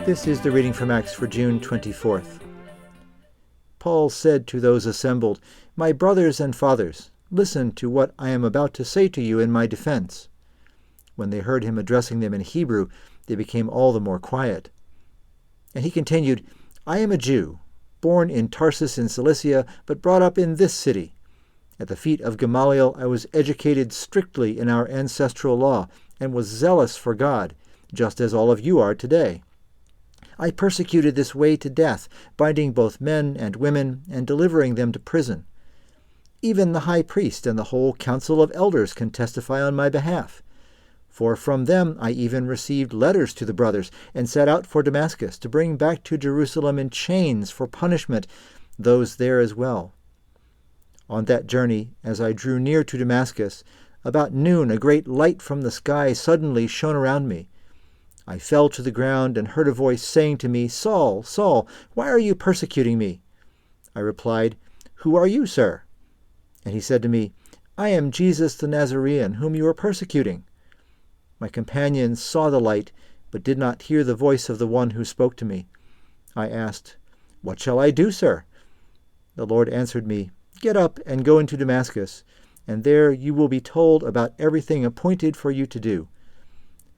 This is the reading from Acts for June 24th. Paul said to those assembled, "My brothers and fathers, listen to what I am about to say to you in my defense." When they heard him addressing them in Hebrew, they became all the more quiet. And he continued, "I am a Jew, born in Tarsus in Cilicia, but brought up in this city. At the feet of Gamaliel I was educated strictly in our ancestral law, and was zealous for God, just as all of you are today. I persecuted this way to death, binding both men and women, and delivering them to prison. Even the high priest and the whole council of elders can testify on my behalf. For from them I even received letters to the brothers, and set out for Damascus, to bring back to Jerusalem in chains for punishment those there as well. On that journey, as I drew near to Damascus, about noon a great light from the sky suddenly shone around me. I fell to the ground and heard a voice saying to me, 'Saul, Saul, why are you persecuting me?' I replied, 'Who are you, sir?' And he said to me, 'I am Jesus the Nazarene, whom you are persecuting.' My companions saw the light, but did not hear the voice of the one who spoke to me. I asked, 'What shall I do, sir?' The Lord answered me, 'Get up and go into Damascus, and there you will be told about everything appointed for you to do.'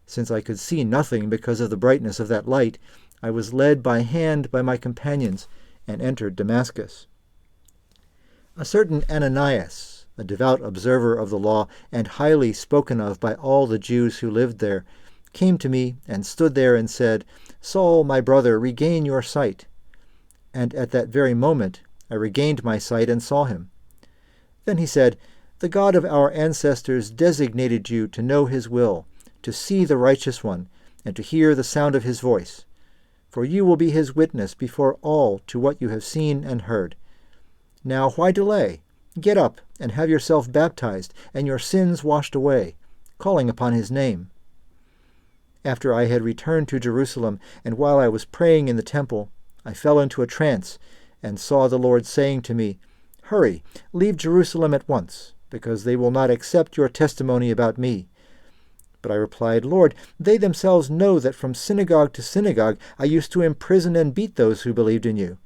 Since I could see nothing because of the brightness of that light, I was led by hand by my companions and entered Damascus. A certain Ananias, a devout observer of the law and highly spoken of by all the Jews who lived there, came to me and stood there and said, 'Saul, my brother, regain your sight.' And at that very moment I regained my sight and saw him. Then he said, 'The God of our ancestors designated you to know his will, to see the righteous one, and to hear the sound of his voice. For you will be his witness before all to what you have seen and heard. Now why delay? Get up and have yourself baptized, and your sins washed away, calling upon his name.' After I had returned to Jerusalem, and while I was praying in the temple, I fell into a trance, and saw the Lord saying to me, 'Hurry, leave Jerusalem at once, because they will not accept your testimony about me.' But I replied, 'Lord, they themselves know that from synagogue to synagogue I used to imprison and beat those who believed in you.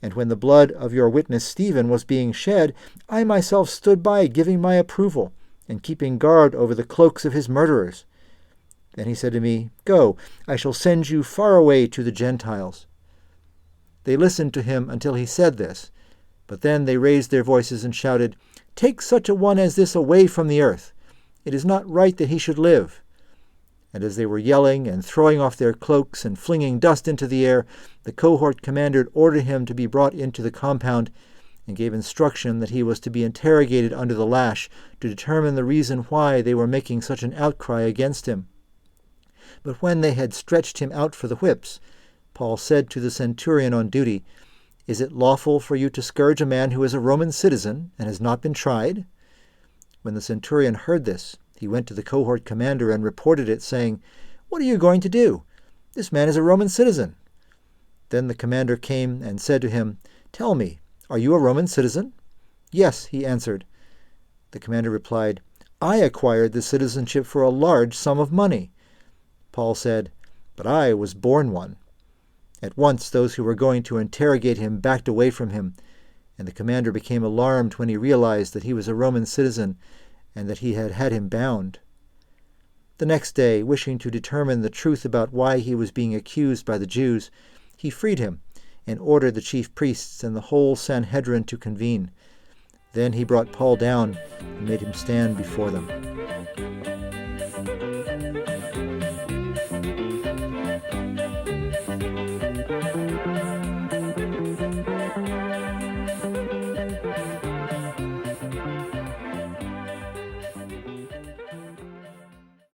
And when the blood of your witness Stephen was being shed, I myself stood by giving my approval, and keeping guard over the cloaks of his murderers.' Then he said to me, 'Go, I shall send you far away to the Gentiles.' They listened to him until he said this, but then they raised their voices and shouted, 'Take such a one as this away from the earth. It is not right that he should live.' And as they were yelling and throwing off their cloaks and flinging dust into the air, the cohort commander ordered him to be brought into the compound and gave instruction that he was to be interrogated under the lash to determine the reason why they were making such an outcry against him. But when they had stretched him out for the whips, Paul said to the centurion on duty, 'Is it lawful for you to scourge a man who is a Roman citizen and has not been tried?' When the centurion heard this, he went to the cohort commander and reported it, saying, 'What are you going to do? This man is a Roman citizen.' Then the commander came and said to him, 'Tell me, are you a Roman citizen?' 'Yes,' he answered. The commander replied, 'I acquired the citizenship for a large sum of money.' Paul said, 'But I was born one.' At once those who were going to interrogate him backed away from him, and the commander became alarmed when he realized that he was a Roman citizen and that he had had him bound. The next day, wishing to determine the truth about why he was being accused by the Jews, he freed him and ordered the chief priests and the whole Sanhedrin to convene. Then he brought Paul down and made him stand before them.